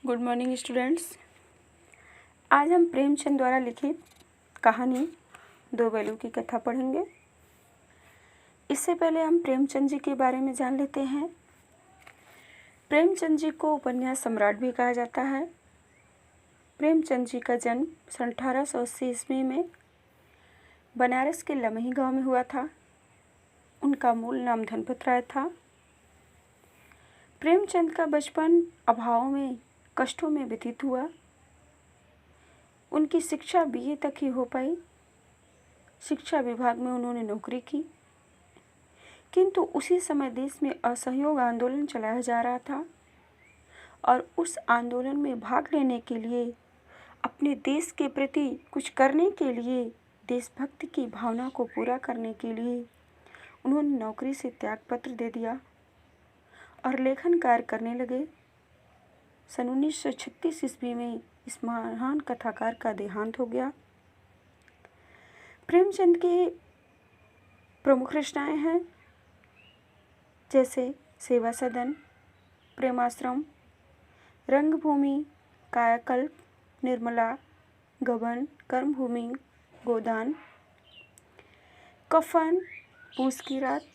Good morning students. आज हम प्रेमचंद द्वारा लिखित कहानी दो बैलों की कथा पढ़ेंगे। इससे पहले हम प्रेमचंद जी के बारे में जान लेते हैं। प्रेमचंद जी को उपन्यास सम्राट भी कहा जाता है। प्रेमचंद जी का जन्म सन 1880 ईस्वी में बनारस के लमही गांव में हुआ था। उनका मूल नाम धनपत राय था। प्रेमचंद का बचपन अभावों में, कष्टों में व्यतीत हुआ। उनकी शिक्षा बीए तक ही हो पाई। शिक्षा विभाग में उन्होंने नौकरी की, किंतु उसी समय देश में असहयोग आंदोलन चलाया जा रहा था और उस आंदोलन में भाग लेने के लिए, अपने देश के प्रति कुछ करने के लिए, देशभक्ति की भावना को पूरा करने के लिए उन्होंने नौकरी से त्यागपत्र दे दिया और लेखन कार्य करने लगे। सन 1936 ईस्वी में इस महान कथाकार का देहांत हो गया। प्रेमचंद की प्रमुख रचनाएं हैं जैसे सेवा सदन, प्रेमाश्रम, रंगभूमि, कायाकल्प, निर्मला, गबन, कर्मभूमि, गोदान, कफन, पूस की रात,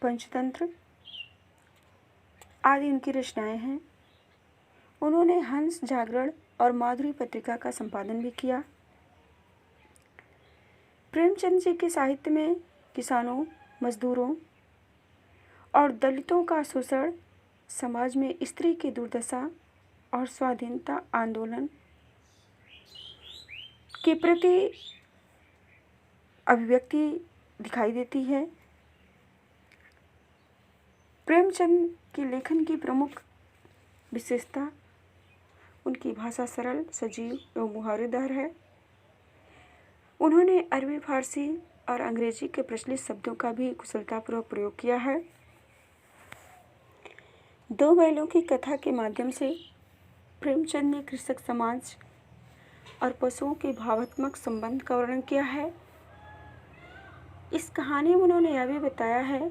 पंचतंत्र आदि उनकी रचनाएं हैं। उन्होंने हंस, जागरण और माधुरी पत्रिका का संपादन भी किया। प्रेमचंद जी के साहित्य में किसानों, मजदूरों और दलितों का शोषण, समाज में स्त्री की दुर्दशा और स्वाधीनता आंदोलन के प्रति अभिव्यक्ति दिखाई देती है। प्रेमचंद के लेखन की प्रमुख विशेषता उनकी भाषा सरल, सजीव एवं मुहावरेदार है। उन्होंने अरबी, फारसी और अंग्रेजी के प्रचलित शब्दों का भी कुशलतापूर्वक प्रयोग किया है। दो बैलों की कथा के माध्यम से प्रेमचंद ने कृषक समाज और पशुओं के भावात्मक संबंध का वर्णन किया है। इस कहानी में उन्होंने यह भी बताया है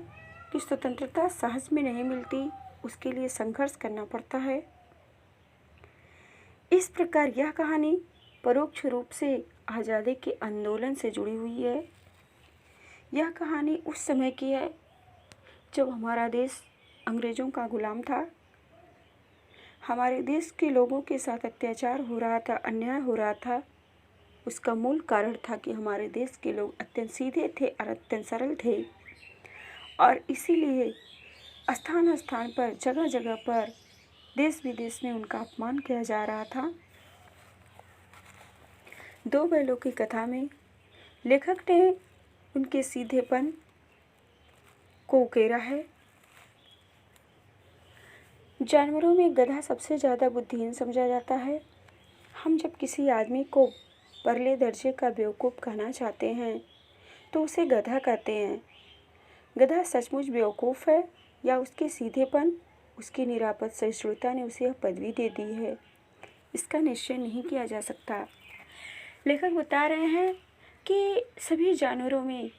कि स्वतंत्रता सहज में नहीं मिलती, उसके लिए संघर्ष करना पड़ता है। इस प्रकार यह कहानी परोक्ष रूप से आज़ादी के आंदोलन से जुड़ी हुई है। यह कहानी उस समय की है जब हमारा देश अंग्रेज़ों का गुलाम था। हमारे देश के लोगों के साथ अत्याचार हो रहा था, अन्याय हो रहा था। उसका मूल कारण था कि हमारे देश के लोग अत्यंत सीधे थे और अत्यंत सरल थे और इसीलिए स्थान स्थान पर, जगह जगह पर, देश विदेश में उनका अपमान किया जा रहा था। दो बैलों की कथा में लेखक ने उनके सीधेपन को उकेरा है। जानवरों में गधा सबसे ज़्यादा बुद्धिहीन समझा जाता है। हम जब किसी आदमी को परले दर्जे का बेवकूफ़ कहना चाहते हैं तो उसे गधा कहते हैं। गधा सचमुच बेवकूफ़ है या उसके सीधेपन, उसकी निरापद सहिष्णुता ने उसे यह पदवी दे दी है, इसका निश्चय नहीं किया जा सकता। लेखक बता रहे हैं कि सभी जानवरों में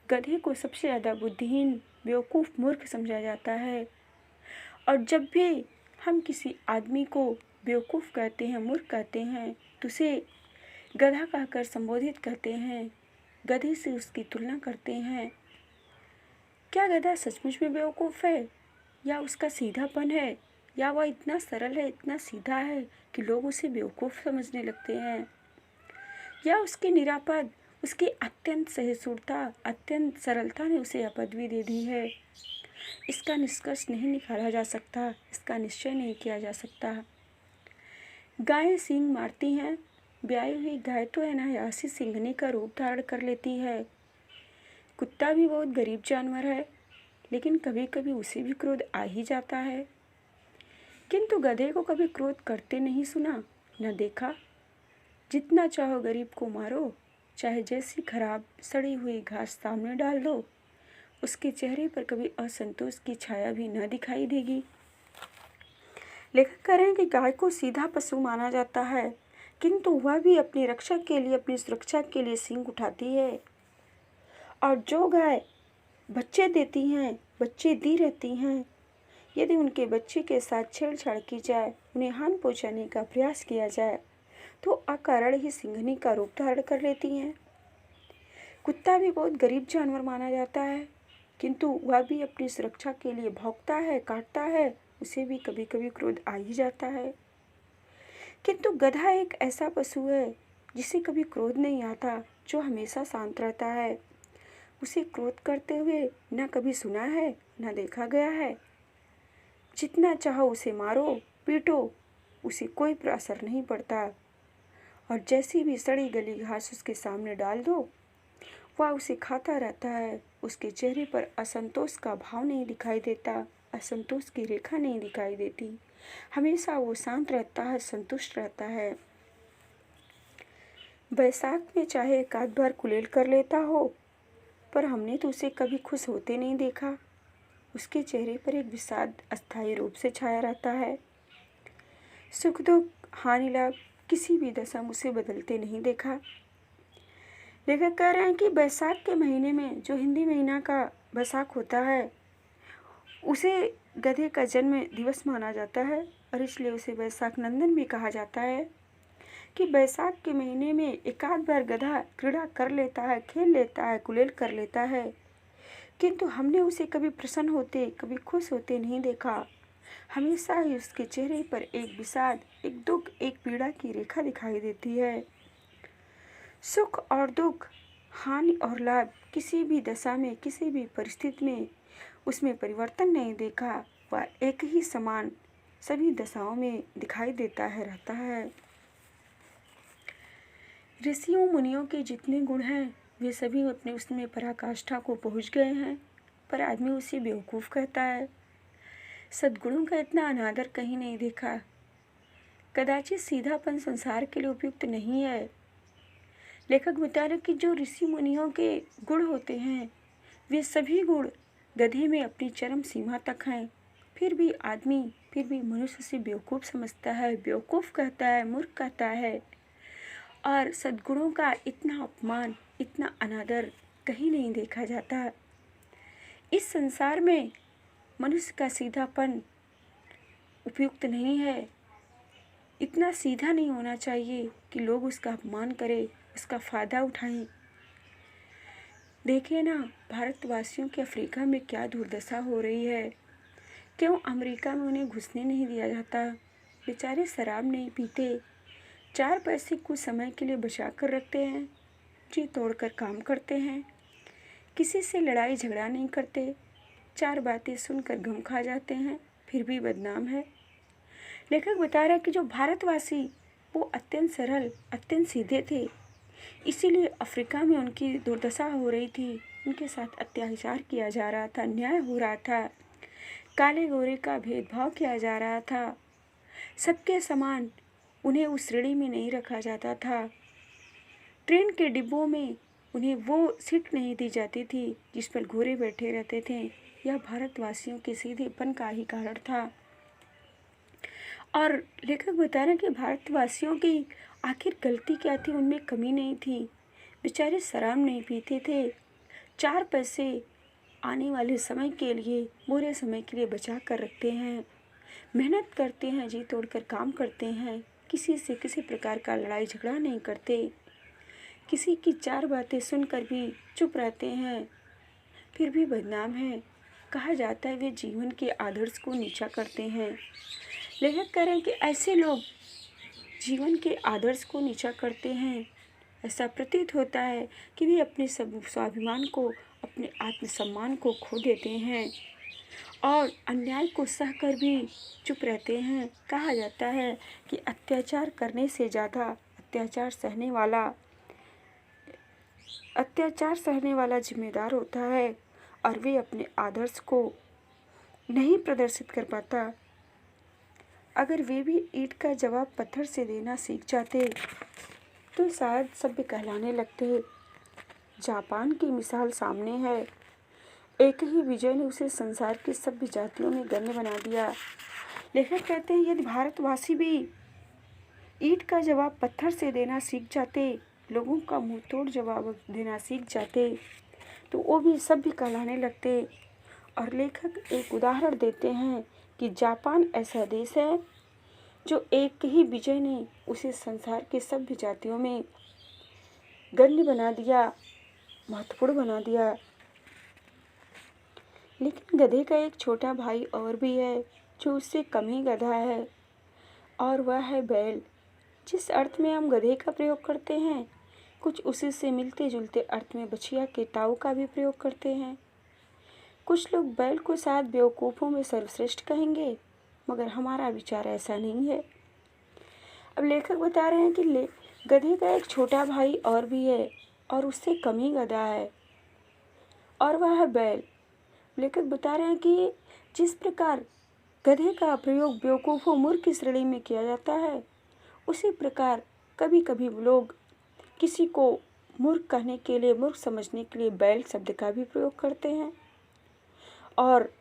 गधे को सबसे ज़्यादा बुद्धिहीन, बेवकूफ़, मूर्ख समझा जाता है और जब भी हम किसी आदमी को बेवकूफ़ कहते हैं, मूर्ख कहते हैं तो उसे गधा कहकर संबोधित करते हैं, गधे से उसकी तुलना करते हैं। क्या गधा सचमुच में बेवकूफ़ है या उसका सीधापन है या वह इतना सरल है, इतना सीधा है कि लोग उसे बेवकूफ़ समझने लगते हैं, या उसकी निरापद, उसकी अत्यंत सहिष्णुता, अत्यंत सरलता ने उसे यह पदवी दे दी है। इसका निष्कर्ष नहीं निकाला जा सकता, इसका निश्चय नहीं किया जा सकता। गायें सींग मारती हैं, ब्याई हुई गाय तो अनायास ही सींगने का रूप धारण कर लेती है। कुत्ता भी बहुत गरीब जानवर है, लेकिन कभी कभी उसे भी क्रोध आ ही जाता है, किंतु गधे को कभी क्रोध करते नहीं सुना, न देखा। जितना चाहो गरीब को मारो, चाहे जैसी खराब सड़ी हुई घास सामने डाल दो, उसके चेहरे पर कभी असंतोष की छाया भी न दिखाई देगी। लेखक कह रहे हैं कि गाय को सीधा पशु माना जाता है, किंतु वह भी अपनी रक्षा के लिए, अपनी सुरक्षा के लिए सींग उठाती है। और जो गाय बच्चे देती हैं, बच्चे दी रहती हैं, यदि उनके बच्चे के साथ छेड़छाड़ की जाए उन्हें हानि पहुंचाने का प्रयास किया जाए तो अकारण ही सिंघनी का रूप धारण कर लेती हैं। कुत्ता भी बहुत गरीब जानवर माना जाता है, किंतु वह भी अपनी सुरक्षा के लिए भौंकता है, काटता है, उसे भी कभी कभी क्रोध आ ही जाता है। किंतु गधा एक ऐसा पशु है जिसे कभी क्रोध नहीं आता, जो हमेशा शांत रहता है। उसे क्रोध करते हुए न कभी सुना है न देखा गया है। जितना चाहो उसे मारो पीटो, उसे कोई असर नहीं पड़ता। और जैसी भी सड़ी गली घास उसके सामने डाल दो, वह उसे खाता रहता है। उसके चेहरे पर असंतोष का भाव नहीं दिखाई देता, असंतोष की रेखा नहीं दिखाई देती। हमेशा वो शांत रहता है, संतुष्ट रहता है। बैसाख में चाहे एक आध बार कुलेल कर लेता हो, पर हमने तो उसे कभी खुश होते नहीं देखा। उसके चेहरे पर एक विषाद अस्थायी रूप से छाया रहता है। सुख दुख हानि लाभ किसी भी दशा में उसे बदलते नहीं देखा। लेखक कह रहे हैं कि बैसाख के महीने में, जो हिंदी महीना का बैसाख होता है, उसे गधे का जन्म दिवस माना जाता है और इसलिए उसे बैसाख नंदन भी कहा जाता है। कि बैसाख के महीने में एक आध बार गधा क्रीड़ा कर लेता है, खेल लेता है, कुलेल कर लेता है, किंतु हमने उसे कभी प्रसन्न होते, कभी खुश होते नहीं देखा। हमेशा ही उसके चेहरे पर एक विषाद, एक दुख, एक पीड़ा की रेखा दिखाई देती है। सुख और दुख, हानि और लाभ किसी भी दशा में, किसी भी परिस्थिति में उसमें परिवर्तन नहीं देखा। वह एक ही समान सभी दशाओं में दिखाई देता है, रहता है। ऋषियों मुनियों के जितने गुण हैं, वे सभी अपने उसमें पराकाष्ठा को पहुँच गए हैं, पर आदमी उसे बेवकूफ़ कहता है। सद्गुणों का इतना अनादर कहीं नहीं देखा। कदाचित सीधापन संसार के लिए उपयुक्त नहीं है। लेखक बता रहे कि जो ऋषि मुनियों के गुण होते हैं, वे सभी गुण गधे में अपनी चरम सीमा तक हैं। फिर भी आदमी, फिर भी मनुष्य से बेवकूफ़ समझता है, बेवकूफ़ कहता है, मूर्ख कहता है। और सद्गुणों का इतना अपमान, इतना अनादर कहीं नहीं देखा जाता। इस संसार में मनुष्य का सीधापन उपयुक्त नहीं है। इतना सीधा नहीं होना चाहिए कि लोग उसका अपमान करें, उसका फ़ायदा उठाएं। देखिए ना, भारतवासियों के अफ्रीका में क्या दुर्दशा हो रही है। क्यों अमेरिका में उन्हें घुसने नहीं दिया जाता। बेचारे शराब नहीं पीते, 4 पैसे कुछ समय के लिए बचा कर रखते हैं, जी तोड़कर काम करते हैं, किसी से लड़ाई झगड़ा नहीं करते, 4 बातें सुनकर गम खा जाते हैं, फिर भी बदनाम है। लेखक बता रहा है कि जो भारतवासी, वो अत्यंत सरल, अत्यंत सीधे थे, इसीलिए अफ्रीका में उनकी दुर्दशा हो रही थी। उनके साथ अत्याचार किया जा रहा था, अन्याय हो रहा था, काले गोरे का भेदभाव किया जा रहा था, सबके समान उन्हें उस श्रेणी में नहीं रखा जाता था। ट्रेन के डिब्बों में उन्हें वो सीट नहीं दी जाती थी जिस पर गोरे बैठे रहते थे। यह भारतवासियों के सीधेपन का ही कारण था। और लेखक बता रहे हैं कि भारतवासियों की आखिर गलती क्या थी, उनमें कमी नहीं थी। बेचारे शराब नहीं पीते थे, 4 पैसे आने वाले समय के लिए, बुरे समय के लिए बचा कर रखते हैं, मेहनत करते हैं, जी तोड़कर काम करते हैं, किसी से किसी प्रकार का लड़ाई झगड़ा नहीं करते, किसी की 4 बातें सुनकर भी चुप रहते हैं, फिर भी बदनाम है। कहा जाता है वे जीवन के आदर्श को नीचा करते हैं। लेखक कह रहे हैं कि ऐसे लोग जीवन के आदर्श को नीचा करते हैं। ऐसा प्रतीत होता है कि वे अपने स्वाभिमान को, अपने आत्मसम्मान को खो देते हैं और अन्याय को सहकर भी चुप रहते हैं। कहा जाता है कि अत्याचार करने से ज़्यादा अत्याचार सहने वाला जिम्मेदार होता है और वे अपने आदर्श को नहीं प्रदर्शित कर पाता। अगर वे भी ईंट का जवाब पत्थर से देना सीख जाते तो शायद सभ्य कहलाने लगते। जापान की मिसाल सामने है। एक ही विजय ने उसे संसार की सभ्य जातियों में गण्य बना दिया। लेखक कहते हैं यदि भारतवासी भी ईंट का जवाब पत्थर से देना सीख जाते, लोगों का मुंह तोड़ जवाब देना सीख जाते, तो वो भी सभ्य कहलाने लगते। और लेखक एक उदाहरण देते हैं कि जापान ऐसा देश है जो एक ही विजय ने उसे संसार के सभ्य जातियों में गण्य बना दिया, महत्वपूर्ण बना दिया। लेकिन गधे का एक छोटा भाई और भी है जो उससे कम ही गधा है, और वह है बैल। जिस अर्थ में हम गधे का प्रयोग करते हैं, कुछ उसी से मिलते जुलते अर्थ में बछिया के ताऊ का भी प्रयोग करते हैं। कुछ लोग बैल को शायद बेवकूफ़ों में सर्वश्रेष्ठ कहेंगे, मगर हमारा विचार ऐसा नहीं है। अब लेखक बता रहे हैं कि गधे का एक छोटा भाई और भी है, और उससे कम ही गधा है, और वह है बैल। लेखक बता रहे हैं कि जिस प्रकार गधे का प्रयोग बेवकूफ़ों मूर्ख की श्रेणी में किया जाता है, उसी प्रकार कभी कभी लोग किसी को मूर्ख कहने के लिए, मूर्ख समझने के लिए बैल शब्द का भी प्रयोग करते हैं, और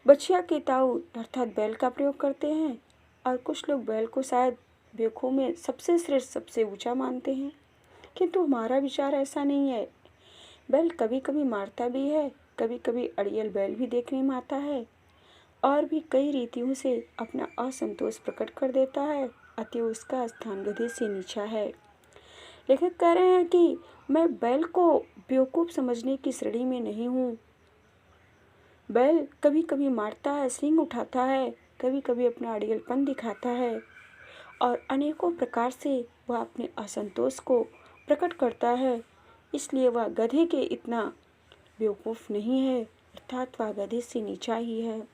बछिया के ताऊ अर्थात बैल का प्रयोग करते हैं। और कुछ लोग बैल को शायद बेवकूफ़ों में सबसे श्रेष्ठ, सबसे ऊंचा मानते हैं, किंतु हमारा विचार ऐसा नहीं है। बैल कभी कभी मारता भी है, कभी कभी अड़ियल बैल भी देखने में आता है, और भी कई रीतियों से अपना असंतोष प्रकट कर देता है, अतः उसका स्थान गधे से नीचा है। लेखक कह रहे हैं कि मैं बैल को बेवकूफ़ समझने की श्रेणी में नहीं हूँ। बैल कभी कभी मारता है, सींग उठाता है, कभी कभी अपना अड़ियलपन दिखाता है, और अनेकों प्रकार से वह अपने असंतोष को प्रकट करता है। इसलिए वह गधे के इतना बेवकूफ़ नहीं है, अर्थात वह गधे से नीचा ही है।